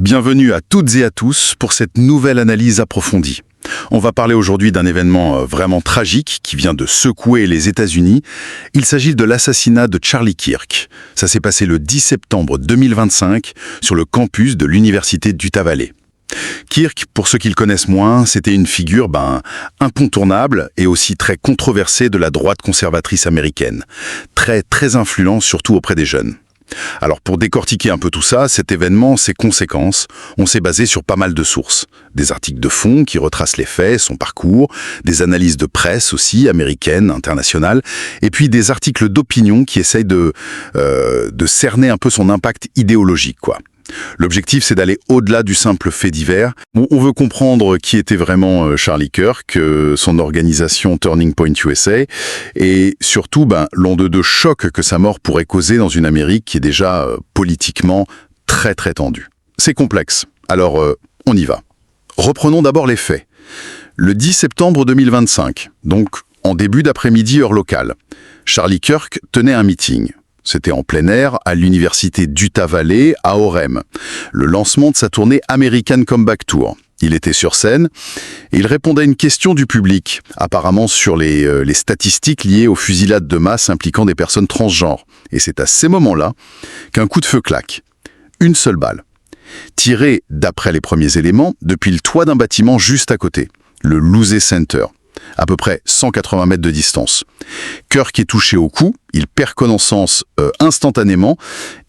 Bienvenue à toutes et à tous pour cette nouvelle analyse approfondie. On va parler aujourd'hui d'un événement vraiment tragique qui vient de secouer les États-Unis. Il s'agit de l'assassinat de Charlie Kirk. Ça s'est passé le 10 septembre 2025 sur le campus de l'université d'Utah Valley. Kirk, pour ceux qui le connaissent moins, c'était une figure incontournable et aussi très controversée de la droite conservatrice américaine. Très influent, surtout auprès des jeunes. Alors pour décortiquer un peu tout ça, cet événement, ses conséquences, on s'est basé sur pas mal de sources. Des articles de fond qui retracent les faits, son parcours, des analyses de presse aussi, américaines, internationales, et puis des articles d'opinion qui essayent de cerner un peu son impact idéologique, quoi. L'objectif, c'est d'aller au-delà du simple fait divers. On veut comprendre qui était vraiment Charlie Kirk, son organisation Turning Point USA, et surtout l'onde de choc que sa mort pourrait causer dans une Amérique qui est déjà politiquement très tendue. C'est complexe, alors on y va. Reprenons d'abord les faits. Le 10 septembre 2025, donc en début d'après-midi heure locale, Charlie Kirk tenait un meeting. C'était en plein air, à l'université d'Utah Valley, à Orem. Le lancement de sa tournée American Comeback Tour. Il était sur scène et il répondait à une question du public, apparemment sur les statistiques liées aux fusillades de masse impliquant des personnes transgenres. Et c'est à ces moments-là qu'un coup de feu claque. Une seule balle. Tirée, d'après les premiers éléments, depuis le toit d'un bâtiment juste à côté, le Lousey Center. À peu près 180 mètres de distance. Kirk est touché au cou, il perd connaissance instantanément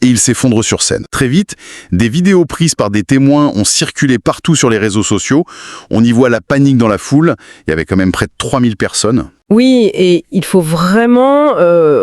et il s'effondre sur scène. Très vite, des vidéos prises par des témoins ont circulé partout sur les réseaux sociaux. On y voit la panique dans la foule. Il y avait quand même près de 3000 personnes. Oui, et il faut vraiment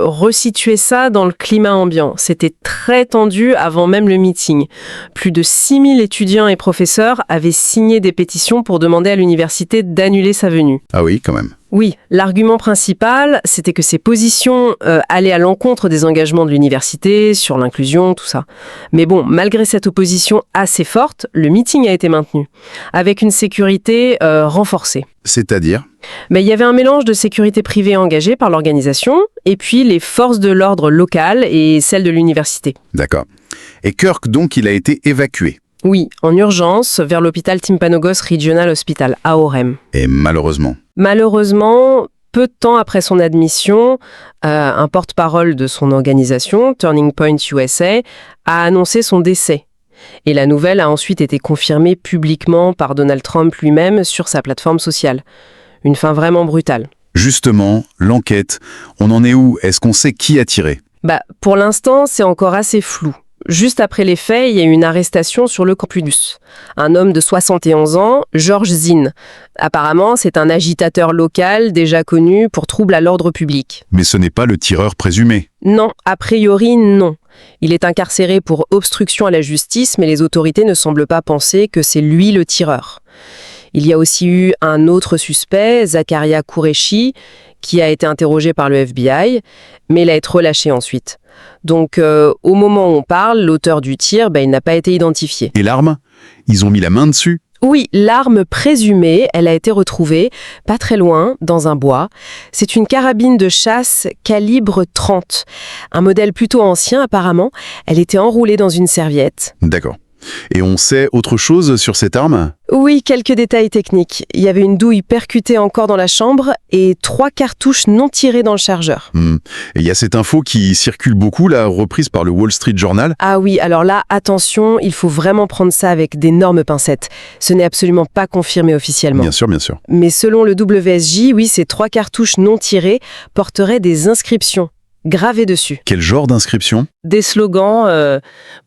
resituer ça dans le climat ambiant. C'était très tendu avant même le meeting. Plus de 6000 étudiants et professeurs avaient signé des pétitions pour demander à l'université d'annuler sa venue. Ah oui, quand même. Oui, l'argument principal, c'était que ces positions allaient à l'encontre des engagements de l'université, sur l'inclusion, tout ça. Mais bon, malgré cette opposition assez forte, le meeting a été maintenu, avec une sécurité renforcée. C'est-à-dire ? Mais il y avait un mélange de sécurité privée engagée par l'organisation, et puis les forces de l'ordre locales et celles de l'université. D'accord. Et Kirk, donc, il a été évacué. Oui, en urgence, vers l'hôpital Timpanogos Regional Hospital, à Orem. Et malheureusement. Malheureusement, peu de temps après son admission, un porte-parole de son organisation, Turning Point USA, a annoncé son décès. Et la nouvelle a ensuite été confirmée publiquement par Donald Trump lui-même sur sa plateforme sociale. Une fin vraiment brutale. Justement, l'enquête, on en est où? Est-ce qu'on sait qui a tiré? Pour l'instant, c'est encore assez flou. Juste après les faits, il y a eu une arrestation sur le campus. Un homme de 71 ans, George Zinn. Apparemment, c'est un agitateur local déjà connu pour troubles à l'ordre public. Mais ce n'est pas le tireur présumé. Non, a priori, non. Il est incarcéré pour obstruction à la justice, mais les autorités ne semblent pas penser que c'est lui le tireur. Il y a aussi eu un autre suspect, Zakaria Qureshi, qui a été interrogé par le FBI, mais il a été relâché ensuite. Donc, au moment où on parle, l'auteur du tir, il n'a pas été identifié. Et l'arme? Ils ont mis la main dessus? Oui, l'arme présumée, elle a été retrouvée, pas très loin, dans un bois. C'est une carabine de chasse calibre 30. Un modèle plutôt ancien, apparemment. Elle était enroulée dans une serviette. D'accord. Et on sait autre chose sur cette arme? Oui, quelques détails techniques. Il y avait une douille percutée encore dans la chambre et 3 cartouches non tirées dans le chargeur. Et il y a cette info qui circule beaucoup, là, reprise par le Wall Street Journal. Ah oui, alors là, attention, il faut vraiment prendre ça avec d'énormes pincettes. Ce n'est absolument pas confirmé officiellement. Bien sûr, bien sûr. Mais selon le WSJ, oui, ces 3 cartouches non tirées porteraient des inscriptions gravées dessus. Quel genre d'inscription? Des slogans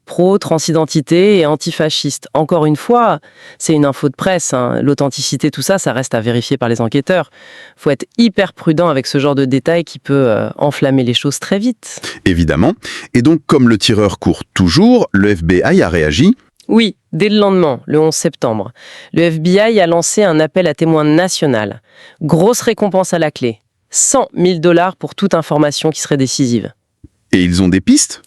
pro-transidentité et antifascistes. Encore une fois, c'est une info de presse. L'authenticité, tout ça, ça reste à vérifier par les enquêteurs. Faut être hyper prudent avec ce genre de détails qui peut enflammer les choses très vite. Évidemment. Et donc, comme le tireur court toujours, le FBI a réagi. Oui, dès le lendemain, le 11 septembre, le FBI a lancé un appel à témoins national. Grosse récompense à la clé. $100 000 pour toute information qui serait décisive. Et ils ont des pistes?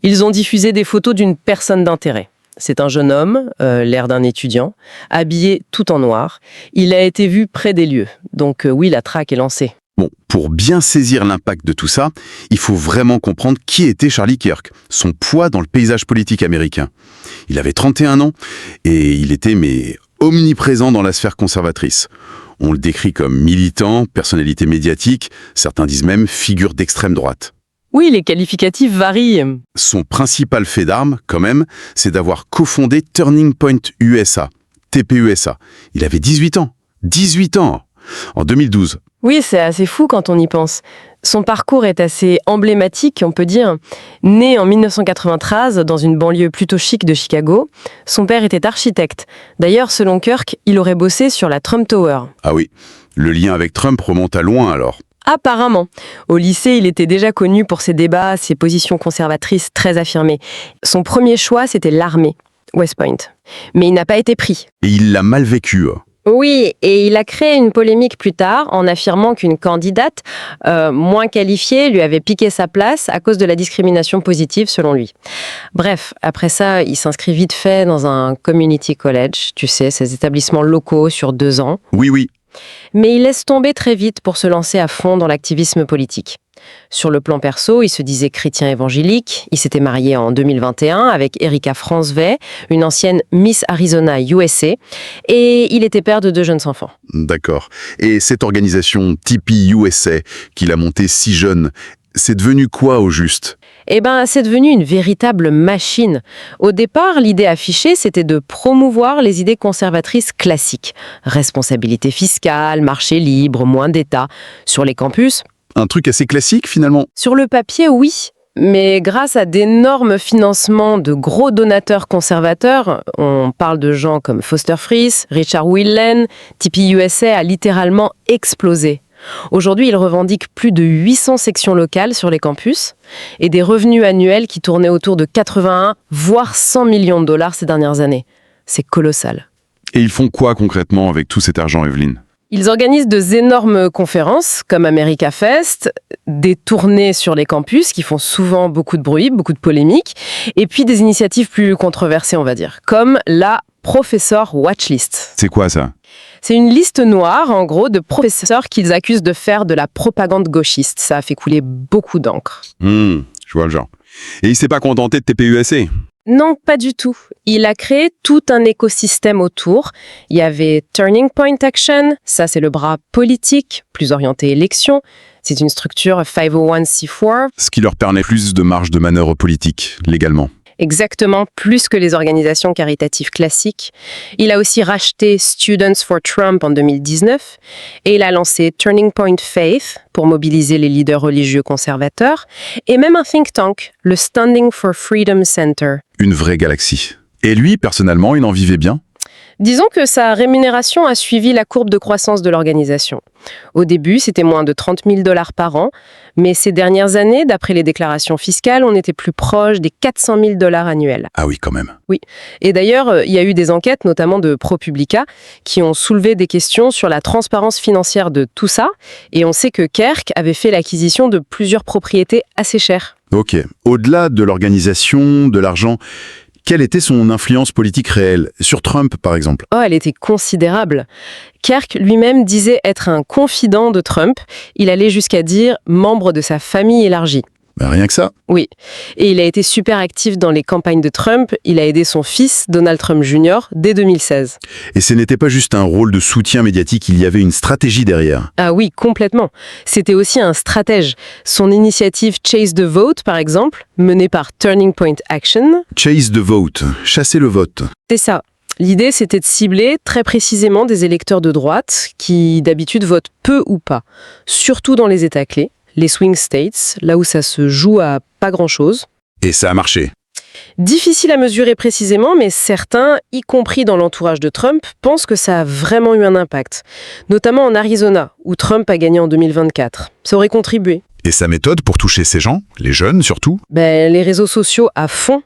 Ils ont diffusé des photos d'une personne d'intérêt. C'est un jeune homme, l'air d'un étudiant, habillé tout en noir. Il a été vu près des lieux. Donc oui, la traque est lancée. Bon, Pour bien saisir l'impact de tout ça, il faut vraiment comprendre qui était Charlie Kirk, son poids dans le paysage politique américain. Il avait 31 ans et il était omniprésent dans la sphère conservatrice. On le décrit comme militant, personnalité médiatique, certains disent même figure d'extrême droite. Oui, les qualificatifs varient. Son principal fait d'armes, quand même, c'est d'avoir cofondé Turning Point USA, TPUSA. Il avait 18 ans. 18 ans en 2012. Oui, c'est assez fou quand on y pense. Son parcours est assez emblématique, on peut dire. Né en 1993 dans une banlieue plutôt chic de Chicago, son père était architecte. D'ailleurs, selon Kirk, il aurait bossé sur la Trump Tower. Ah oui, le lien avec Trump remonte à loin alors. Apparemment. Au lycée, il était déjà connu pour ses débats, ses positions conservatrices très affirmées. Son premier choix, c'était l'armée, West Point. Mais il n'a pas été pris. Et il l'a mal vécu. Oui, et il a créé une polémique plus tard en affirmant qu'une candidate moins qualifiée lui avait piqué sa place à cause de la discrimination positive selon lui. Bref, après ça, il s'inscrit vite fait dans un community college, tu sais, ces établissements locaux sur 2 ans. Oui. Mais il laisse tomber très vite pour se lancer à fond dans l'activisme politique. Sur le plan perso, il se disait chrétien évangélique. Il s'était marié en 2021 avec Erika Franzwey, une ancienne Miss Arizona USA, et il était père de 2 jeunes enfants. D'accord. Et cette organisation TPUSA qu'il a montée si jeune, c'est devenu quoi au juste ? Eh ben, c'est devenu une véritable machine. Au départ, l'idée affichée, c'était de promouvoir les idées conservatrices classiques. Responsabilité fiscale, marché libre, moins d'État. Sur les campus, un truc assez classique finalement. sur le papier, oui. Mais grâce à d'énormes financements de gros donateurs conservateurs, on parle de gens comme Foster Friess, Richard Whelan, TPUSA a littéralement explosé. Aujourd'hui, il revendique plus de 800 sections locales sur les campus et des revenus annuels qui tournaient autour de 81, voire 100 millions de dollars ces dernières années. C'est colossal. Et ils font quoi concrètement avec tout cet argent, Evelyne ? Ils organisent de énormes conférences comme America Fest, des tournées sur les campus qui font souvent beaucoup de bruit, beaucoup de polémiques, et puis des initiatives plus controversées, on va dire, comme la Professor Watchlist. C'est quoi ça ? C'est une liste noire, en gros, de professeurs qu'ils accusent de faire de la propagande gauchiste. Ça a fait couler beaucoup d'encre. Je vois le genre. Et il s'est pas contenté de TPUSA ? Non, pas du tout. Il a créé tout un écosystème autour. Il y avait Turning Point Action, ça c'est le bras politique, plus orienté élection. C'est une structure 501c4. Ce qui leur permet plus de marge de manœuvre politique, légalement. Exactement, plus que les organisations caritatives classiques. Il a aussi racheté Students for Trump en 2019 et il a lancé Turning Point Faith pour mobiliser les leaders religieux conservateurs et même un think tank, le Standing for Freedom Center. Une vraie galaxie. Et lui, personnellement, il en vivait bien ? Disons que sa rémunération a suivi la courbe de croissance de l'organisation. Au début, c'était moins de 30 000 $ par an, mais ces dernières années, d'après les déclarations fiscales, on était plus proche des 400 000 $ annuels. Ah oui, quand même. Oui. Et d'ailleurs, il y a eu des enquêtes, notamment de ProPublica, qui ont soulevé des questions sur la transparence financière de tout ça, et on sait que Kirk avait fait l'acquisition de plusieurs propriétés assez chères. Ok. Au-delà de l'organisation, de l'argent, quelle était son influence politique réelle ? Sur Trump, par exemple ? Oh, elle était considérable. Kirk lui-même disait être un confident de Trump. Il allait jusqu'à dire membre de sa famille élargie. Ben, rien que ça. Oui. Et il a été super actif dans les campagnes de Trump. Il a aidé son fils, Donald Trump Jr., dès 2016. Et ce n'était pas juste un rôle de soutien médiatique, il y avait une stratégie derrière. Ah oui, complètement. C'était aussi un stratège. Son initiative Chase the Vote, par exemple, menée par Turning Point Action. Chase the vote, chasser le vote. C'est ça. L'idée, c'était de cibler très précisément des électeurs de droite qui, d'habitude, votent peu ou pas, surtout dans les États clés, les swing states, là où ça se joue à pas grand-chose. Et ça a marché. Difficile à mesurer précisément, mais certains, y compris dans l'entourage de Trump, pensent que ça a vraiment eu un impact. Notamment en Arizona, où Trump a gagné en 2024. Ça aurait contribué. Et sa méthode pour toucher ces gens, les jeunes surtout ? Les réseaux sociaux à fond.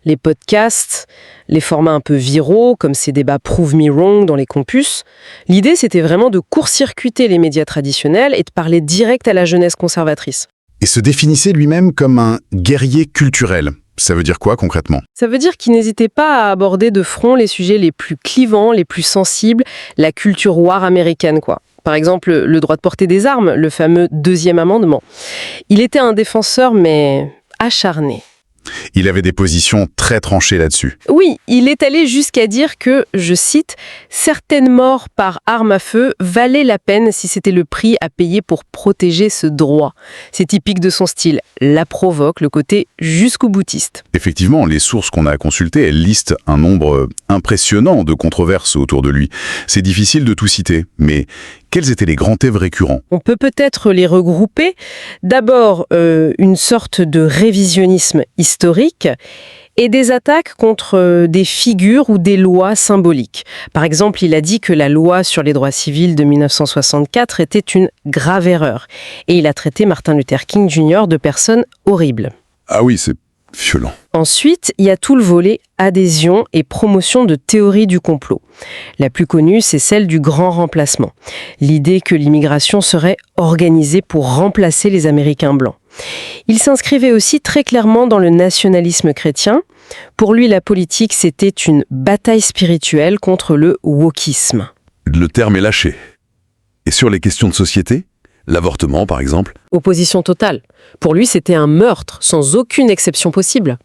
Les podcasts, les formats un peu viraux, comme ces débats Prove Me Wrong dans les campus. L'idée, c'était vraiment de court-circuiter les médias traditionnels et de parler direct à la jeunesse conservatrice. Et se définissait lui-même comme un guerrier culturel. Ça veut dire quoi concrètement ? Ça veut dire qu'il n'hésitait pas à aborder de front les sujets les plus clivants, les plus sensibles, la culture war américaine, quoi. Par exemple, le droit de porter des armes, le fameux deuxième amendement. Il était un défenseur, mais acharné. Il avait des positions très tranchées là-dessus. Oui, il est allé jusqu'à dire que, je cite, « certaines morts par arme à feu valaient la peine si c'était le prix à payer pour protéger ce droit ». C'est typique de son style, la provoque, le côté jusqu'au boutiste. Effectivement, les sources qu'on a consultées, elles listent un nombre impressionnant de controverses autour de lui. C'est difficile de tout citer, mais quels étaient les grands thèmes récurrents? On peut peut-être les regrouper. D'abord, une sorte de révisionnisme historique et des attaques contre des figures ou des lois symboliques. Par exemple, il a dit que la loi sur les droits civils de 1964 était une grave erreur. Et il a traité Martin Luther King Jr. de personne horrible. Ah oui, c'est violent. Ensuite, il y a tout le volet adhésion et promotion de théories du complot. La plus connue, c'est celle du grand remplacement. L'idée que l'immigration serait organisée pour remplacer les Américains blancs. Il s'inscrivait aussi très clairement dans le nationalisme chrétien. Pour lui, la politique, c'était une bataille spirituelle contre le wokisme. Le terme est lâché. Et sur les questions de société? L'avortement, par exemple? Opposition totale. Pour lui, c'était un meurtre, sans aucune exception possible.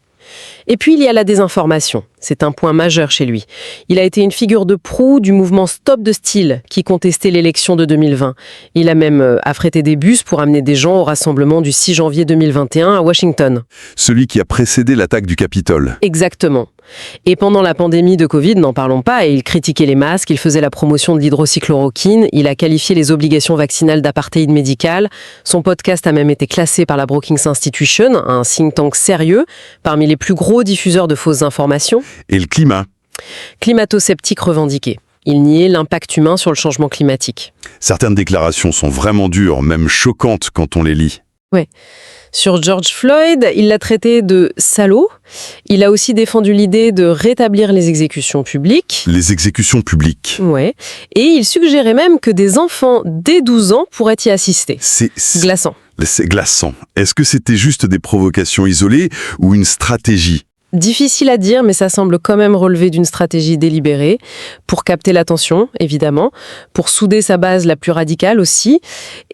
Et puis, il y a la désinformation. C'est un point majeur chez lui. Il a été une figure de proue du mouvement Stop de Steal, qui contestait l'élection de 2020. Il a même affrété des bus pour amener des gens au rassemblement du 6 janvier 2021 à Washington. Celui qui a précédé l'attaque du Capitole. Exactement. Et pendant la pandémie de Covid, n'en parlons pas, et il critiquait les masques, il faisait la promotion de l'hydroxychloroquine, il a qualifié les obligations vaccinales d'apartheid médical. Son podcast a même été classé par la Brookings Institution, un think tank sérieux, parmi les plus gros diffuseurs de fausses informations. Et le climat? Climato-sceptique revendiqué. Il niait l'impact humain sur le changement climatique. Certaines déclarations sont vraiment dures, même choquantes quand on les lit. Ouais. Sur George Floyd, il l'a traité de salaud. Il a aussi défendu l'idée de rétablir les exécutions publiques. Les exécutions publiques. Ouais. Et il suggérait même que des enfants dès 12 ans pourraient y assister. C'est Glaçant. C'est glaçant. Est-ce que c'était juste des provocations isolées ou une stratégie? Difficile à dire, mais ça semble quand même relever d'une stratégie délibérée, pour capter l'attention, évidemment, pour souder sa base la plus radicale aussi,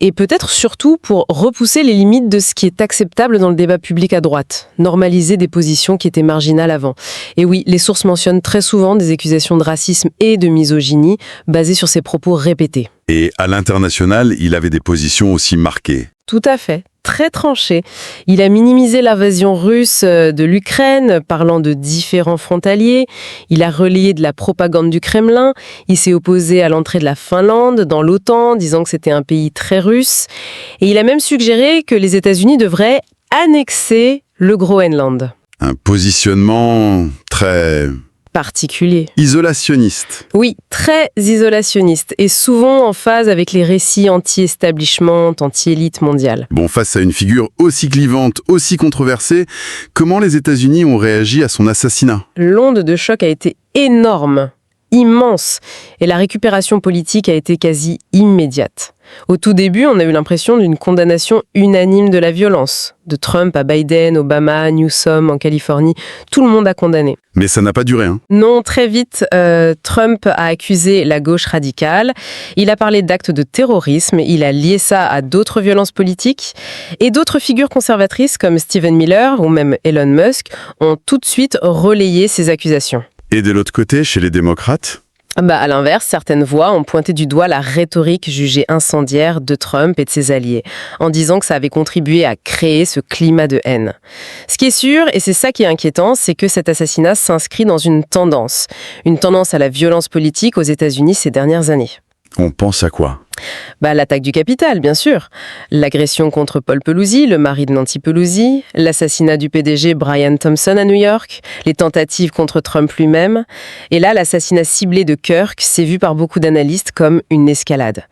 et peut-être surtout pour repousser les limites de ce qui est acceptable dans le débat public à droite, normaliser des positions qui étaient marginales avant. Et oui, les sources mentionnent très souvent des accusations de racisme et de misogynie basées sur ses propos répétés. Et à l'international, il avait des positions aussi marquées. Tout à fait. Très tranché. Il a minimisé l'invasion russe de l'Ukraine, parlant de différents frontaliers. Il a relayé de la propagande du Kremlin. Il s'est opposé à l'entrée de la Finlande dans l'OTAN, disant que c'était un pays très russe. Et il a même suggéré que les États-Unis devraient annexer le Groenland. Un positionnement très Particulier. isolationniste. Oui, très isolationniste et souvent en phase avec les récits anti-establishment, anti-élite mondiale. Bon, face à une figure aussi clivante, aussi controversée, comment les États-Unis ont réagi à son assassinat? L'onde de choc a été énorme, immense, et la récupération politique a été quasi immédiate. Au tout début, on a eu l'impression d'une condamnation unanime de la violence. De Trump à Biden, Obama, Newsom en Californie, tout le monde a condamné. Mais ça n'a pas duré, hein? Non, très vite, Trump a accusé la gauche radicale. Il a parlé d'actes de terrorisme. Il a lié ça à d'autres violences politiques. Et d'autres figures conservatrices comme Stephen Miller ou même Elon Musk ont tout de suite relayé ces accusations. Et de l'autre côté, chez les démocrates? À l'inverse, certaines voix ont pointé du doigt la rhétorique jugée incendiaire de Trump et de ses alliés, en disant que ça avait contribué à créer ce climat de haine. Ce qui est sûr, et c'est ça qui est inquiétant, c'est que cet assassinat s'inscrit dans une tendance à la violence politique aux États-Unis ces dernières années. On pense à quoi? L'attaque du Capitole, bien sûr. L'agression contre Paul Pelosi, le mari de Nancy Pelosi. L'assassinat du PDG Brian Thompson à New York. Les tentatives contre Trump lui-même. Et là, l'assassinat ciblé de Kirk s'est vu par beaucoup d'analystes comme une escalade.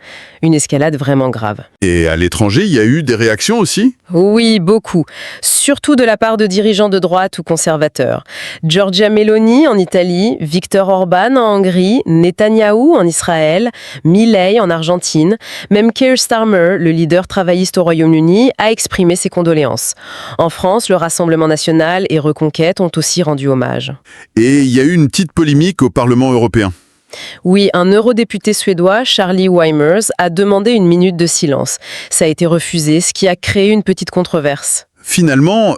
Une escalade vraiment grave. Et à l'étranger, il y a eu des réactions aussi? Oui, beaucoup. Surtout de la part de dirigeants de droite ou conservateurs. Giorgia Meloni en Italie, Viktor Orban en Hongrie, Netanyahou en Israël, Milei en Argentine. Même Keir Starmer, le leader travailliste au Royaume-Uni, a exprimé ses condoléances. En France, le Rassemblement national et Reconquête ont aussi rendu hommage. Et il y a eu une petite polémique au Parlement européen. Oui, un eurodéputé suédois, Charlie Weimers, a demandé une minute de silence. Ça a été refusé, ce qui a créé une petite controverse. Finalement,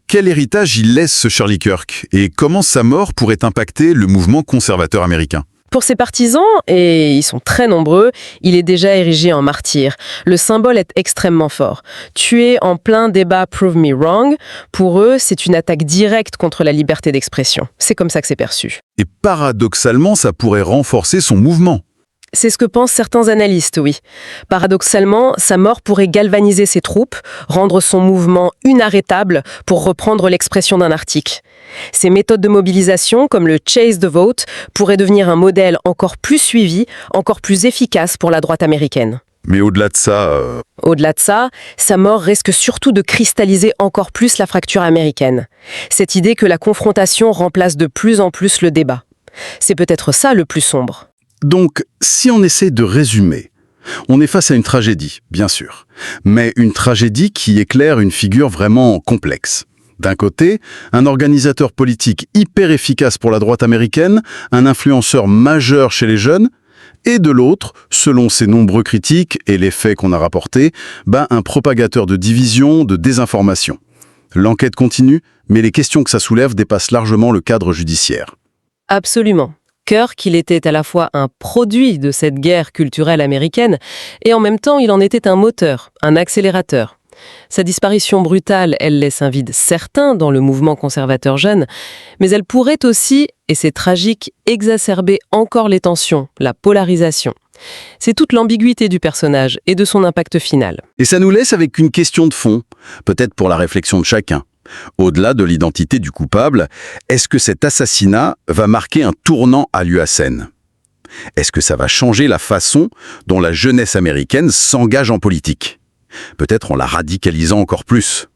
quel héritage il laisse ce Charlie Kirk et comment sa mort pourrait impacter le mouvement conservateur américain? Pour ses partisans, et ils sont très nombreux, il est déjà érigé en martyr. Le symbole est extrêmement fort. Tué en plein débat Prove Me Wrong, pour eux, c'est une attaque directe contre la liberté d'expression. C'est comme ça que c'est perçu. Et paradoxalement, ça pourrait renforcer son mouvement. C'est ce que pensent certains analystes, oui. Paradoxalement, sa mort pourrait galvaniser ses troupes, rendre son mouvement inarrêtable, pour reprendre l'expression d'un article. Ces méthodes de mobilisation, comme le chase the vote, pourraient devenir un modèle encore plus suivi, encore plus efficace pour la droite américaine. Mais au-delà de ça, Au-delà de ça, sa mort risque surtout de cristalliser encore plus la fracture américaine. Cette idée que la confrontation remplace de plus en plus le débat. C'est peut-être ça le plus sombre. Donc, si on essaie de résumer, on est face à une tragédie, bien sûr, mais une tragédie qui éclaire une figure vraiment complexe. D'un côté, un organisateur politique hyper efficace pour la droite américaine, un influenceur majeur chez les jeunes, et de l'autre, selon ses nombreux critiques et les faits qu'on a rapportés, un propagateur de division, de désinformation. L'enquête continue, mais les questions que ça soulève dépassent largement le cadre judiciaire. Absolument. Kirk, il était à la fois un produit de cette guerre culturelle américaine et en même temps, il en était un moteur, un accélérateur. Sa disparition brutale, elle laisse un vide certain dans le mouvement conservateur jeune, mais elle pourrait aussi, et c'est tragique, exacerber encore les tensions, la polarisation. C'est toute l'ambiguïté du personnage et de son impact final. Et ça nous laisse avec une question de fond, peut-être pour la réflexion de chacun. Au-delà de l'identité du coupable, est-ce que cet assassinat va marquer un tournant à l'USN? Est-ce que ça va changer la façon dont la jeunesse américaine s'engage en politique? Peut-être en la radicalisant encore plus.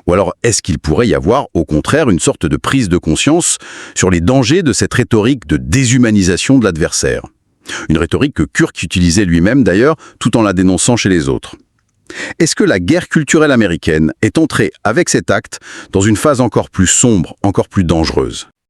Ou alors, est-ce qu'il pourrait y avoir, au contraire, une sorte de prise de conscience sur les dangers de cette rhétorique de déshumanisation de l'adversaire? Une rhétorique que Kirk utilisait lui-même d'ailleurs, tout en la dénonçant chez les autres. Est-ce que la guerre culturelle américaine est entrée, avec cet acte, dans une phase encore plus sombre, encore plus dangereuse?